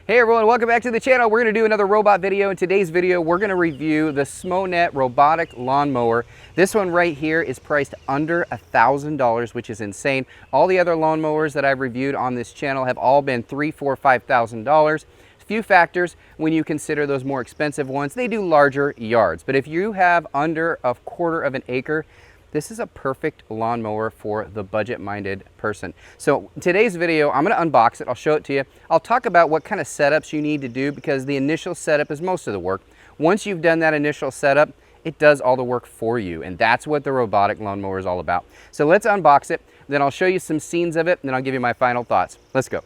Hey everyone, welcome back to the channel. We're going to do another robot video. In today's video, we're going to review the Smonet Robotic Lawnmower. This one right here is priced under $1,000, which is insane. All the other lawnmowers that I've reviewed on this channel have all been $3,000, $4,000, $5,000. Few factors when you consider those more expensive ones. They do larger yards, but if you have under a quarter of an acre, this is a perfect lawnmower for the budget-minded person. So in today's video, I'm going to unbox it. I'll show it to you. I'll talk about what kind of setups you need to do because the initial setup is most of the work. Once you've done that initial setup, it does all the work for you, and that's what the robotic lawnmower is all about. So let's unbox it, then I'll show you some scenes of it, and then I'll give you my final thoughts. Let's go.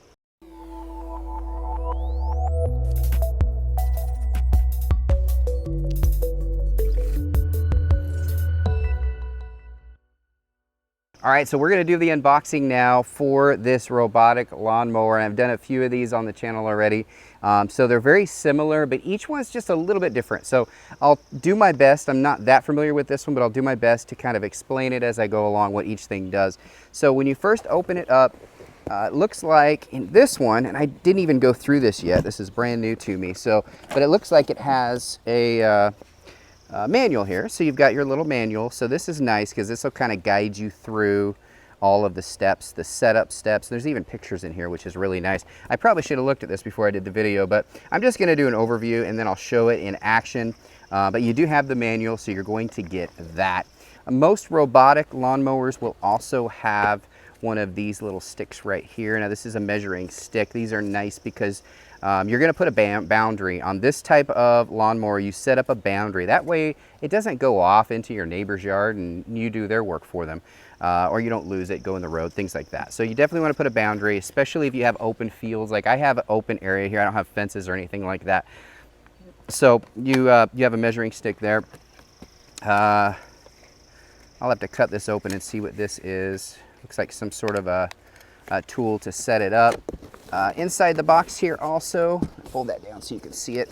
All right, so we're gonna do the unboxing now for this robotic lawnmower. I've done a few of these on the channel already. So they're very similar, but each one's just a little bit different. So I'll do my best. I'm not that familiar with this one, but I'll do my best to kind of explain it as I go along what each thing does. So when you first open it up, it looks like in this one, and I didn't even go through this yet. This is brand new to me. But it looks like it has a manual here. So you've got your little manual. So this is nice because this will kind of guide you through all of the steps, the setup steps. There's even pictures in here, which is really nice. I probably should have looked at this before I did the video, but I'm just going to do an overview and then I'll show it in action. But you do have the manual, so you're going to get that. Most robotic lawnmowers will also have one of these little sticks right here. Now this is a measuring stick. These are nice because you're going to put a boundary on this type of lawnmower. You set up a boundary. That way it doesn't go off into your neighbor's yard and you do their work for them. Or you don't lose it, go in the road, things like that. So you definitely want to put a boundary, especially if you have open fields. Like I have an open area here. I don't have fences or anything like that. So you have a measuring stick there. I'll have to cut this open and see what this is. Looks like some sort of a tool to set it up. Inside the box here also, fold that down so you can see it.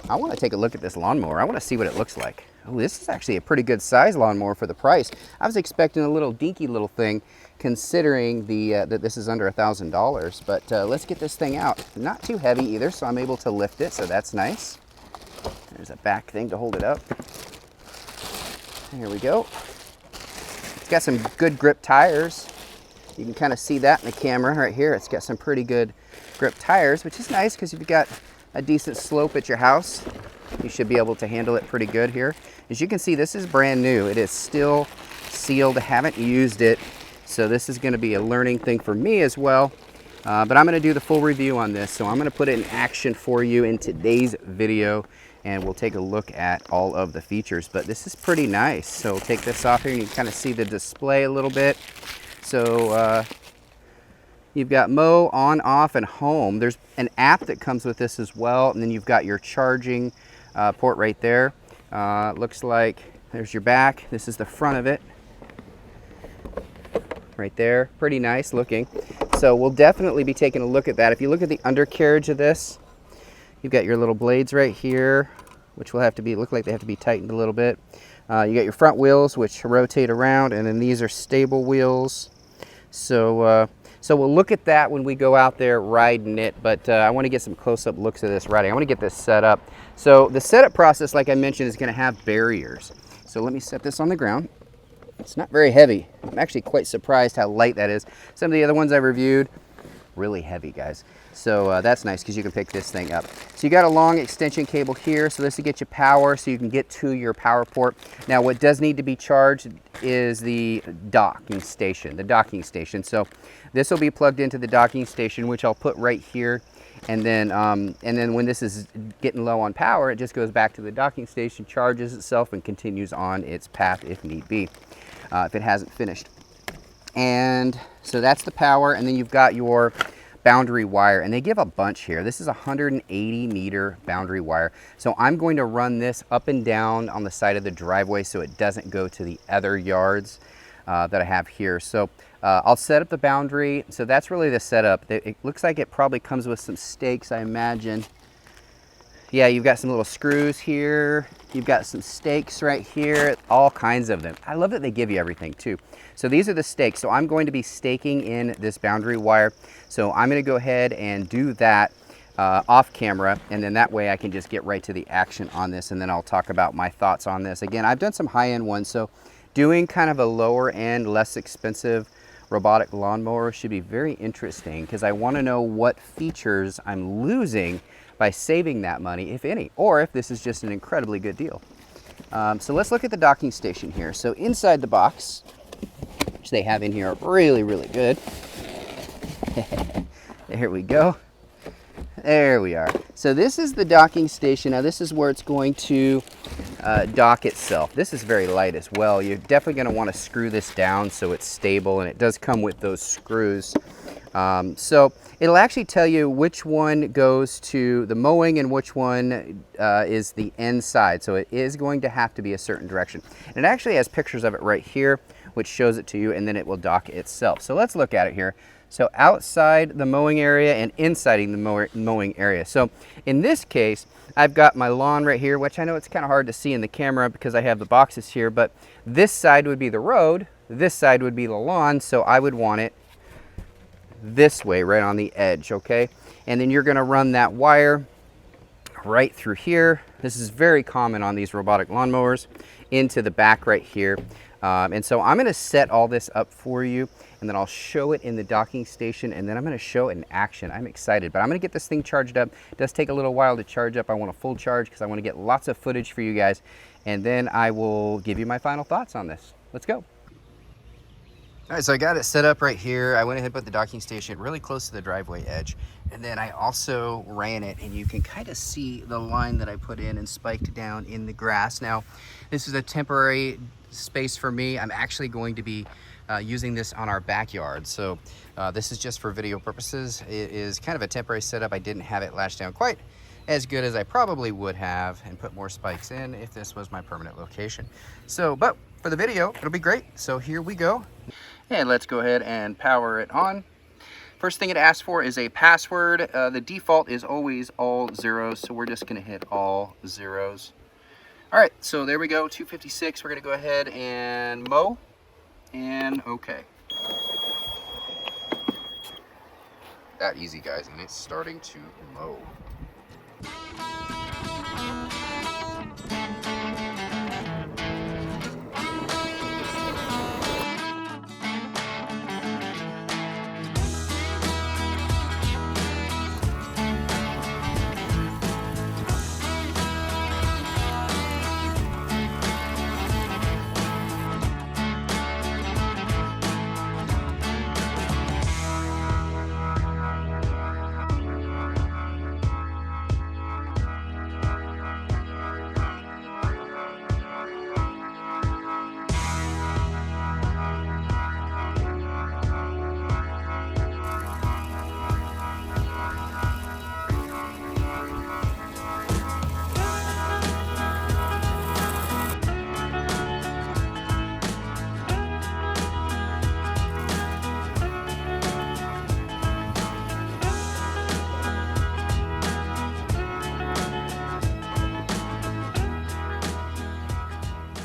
I want to take a look at this lawnmower. I want to see what it looks like. Oh, this is actually a pretty good size lawnmower for the price. I was expecting a little dinky little thing considering that this is under $1,000, but let's get this thing out. Not too heavy either, so I'm able to lift it, so that's nice. There's a back thing to hold it up. Here we go. It's got some good grip tires. You can kind of see that in the camera right here. It's got some pretty good grip tires, which is nice because if you've got a decent slope at your house, you should be able to handle it pretty good here. As you can see, this is brand new. It is still sealed. I haven't used it, so this is going to be a learning thing for me as well. But I'm going to do the full review on this, so I'm going to put it in action for you in today's video, and we'll take a look at all of the features. But this is pretty nice. So we'll take this off here, and you can kind of see the display a little bit. So you've got mow, on, off, and home. There's an app that comes with this as well, and then you've got your charging port right there. Looks like there's your back. This is the front of it right there. Pretty nice looking. So we'll definitely be taking a look at that. If you look at the undercarriage of this, you've got your little blades right here, which will have to be, look like they have to be tightened a little bit. You got your front wheels, which rotate around, and then these are stable wheels. So we'll look at that when we go out there riding it, but I want to get some close-up looks of this riding. I want to get this set up. So the setup process, like I mentioned, is going to have barriers. So let me set this on the ground. It's not very heavy. I'm actually quite surprised how light that is. Some of the other ones I reviewed, really heavy, guys. So that's nice because you can pick this thing up. So you got a long extension cable here, so this will get you power so you can get to your power port. Now what does need to be charged is the docking station. So this will be plugged into the docking station, which I'll put right here. And then when this is getting low on power, it just goes back to the docking station, charges itself, and continues on its path if need be, if it hasn't finished. And so that's the power, and then you've got your boundary wire, and they give a bunch here. This is 180 meter boundary wire. So I'm going to run this up and down on the side of the driveway so it doesn't go to the other yards that I have here. So I'll set up the boundary. So that's really the setup. It looks like it probably comes with some stakes, I imagine. Yeah, you've got some little screws here. You've got some stakes right here, all kinds of them. I love that they give you everything too. So these are the stakes. So I'm going to be staking in this boundary wire. So I'm going to go ahead and do that. off camera, and then that way I can just get right to the action on this, and then I'll talk about my thoughts on this. Again, I've done some high-end ones, so doing kind of a lower end, less expensive robotic lawnmower should be very interesting, because I want to know what features I'm losing by saving that money, if any, or if this is just an incredibly good deal. So let's look at the docking station here. So inside the box, which they have in here, really, really good. There we go. There we are. So this is the docking station. Now this is where it's going to dock itself. This is very light as well. You're definitely going to want to screw this down so it's stable, and it does come with those screws. So it'll actually tell you which one goes to the mowing and which one is the end side. So it is going to have to be a certain direction. And it actually has pictures of it right here, which shows it to you, and then it will dock itself. So let's look at it here. So outside the mowing area and inside the mowing area. So in this case, I've got my lawn right here, which I know it's kind of hard to see in the camera because I have the boxes here, but this side would be the road, this side would be the lawn, so I would want it this way, right on the edge, okay? And then you're gonna run that wire right through here. This is very common on these robotic lawnmowers, into the back right here. And so I'm gonna set all this up for you, and then I'll show it in the docking station, and then I'm gonna show it in action. I'm excited, but I'm gonna get this thing charged up. It does take a little while to charge up. I want a full charge because I wanna get lots of footage for you guys, and then I will give you my final thoughts on this. Let's go. All right, so I got it set up right here. I went ahead and put the docking station really close to the driveway edge. And then I also ran it, and you can kind of see the line that I put in and spiked down in the grass. Now, this is a temporary space for me. I'm actually going to be using this on our backyard. So this is just for video purposes. It is kind of a temporary setup. I didn't have it lashed down quite as good as I probably would have and put more spikes in if this was my permanent location. So, but for the video, it'll be great. So here we go. And let's go ahead and power it on. First thing it asks for is a password. The default is always all zeros, so we're just gonna hit all zeros. All right, so there we go, 256. We're gonna go ahead and mow, and okay. That easy, guys, and it's starting to mow.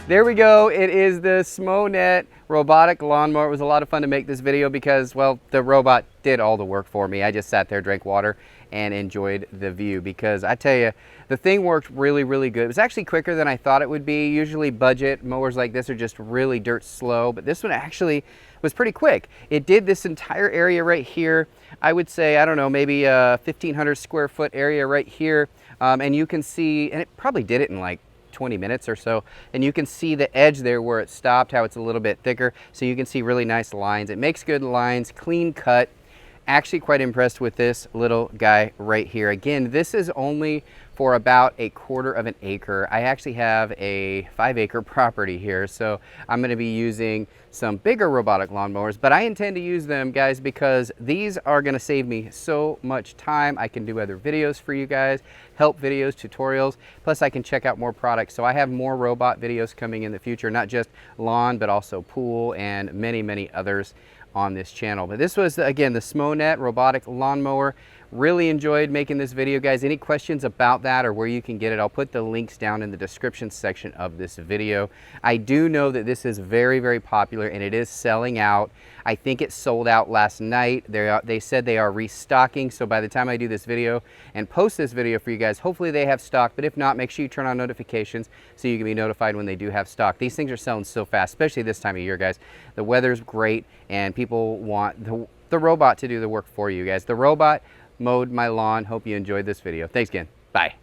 There we go. It is the Smonet robotic lawnmower. It was a lot of fun to make this video because, well, the robot did all the work for me. I just sat there, drank water, and enjoyed the view because I tell you, the thing worked really, really good. It was actually quicker than I thought it would be. Usually budget mowers like this are just really dirt slow, but this one actually was pretty quick. It did this entire area right here. I would say, I don't know, maybe a 1,500 square foot area right here. And you can see, and it probably did it in like 20 minutes or so, and you can see the edge there where it stopped, how it's a little bit thicker, so you can see really nice lines. It makes good lines, clean cut. Actually quite impressed with this little guy right here. Again, this is only for about 1/4 acre. I actually have a 5-acre property here, so I'm going to be using some bigger robotic lawnmowers, but I intend to use them, guys, because these are going to save me so much time. I can do other videos for you guys, help videos, tutorials, plus I can check out more products. So I have more robot videos coming in the future, not just lawn, but also pool and many, many others on this channel. But this was, again, the Smonet robotic lawnmower. Really enjoyed making this video, guys. Any questions about that or where you can get it, I'll put the links down in the description section of this video. I do know that this is very, very popular and it is selling out. I think it sold out last night. They said they are restocking, so by the time I do this video and post this video for you guys, hopefully they have stock, but if not, make sure you turn on notifications so you can be notified when they do have stock. These things are selling so fast, especially this time of year, guys. The weather's great and people want the robot to do the work for you guys. The robot mowed my lawn. Hope you enjoyed this video. Thanks again. Bye.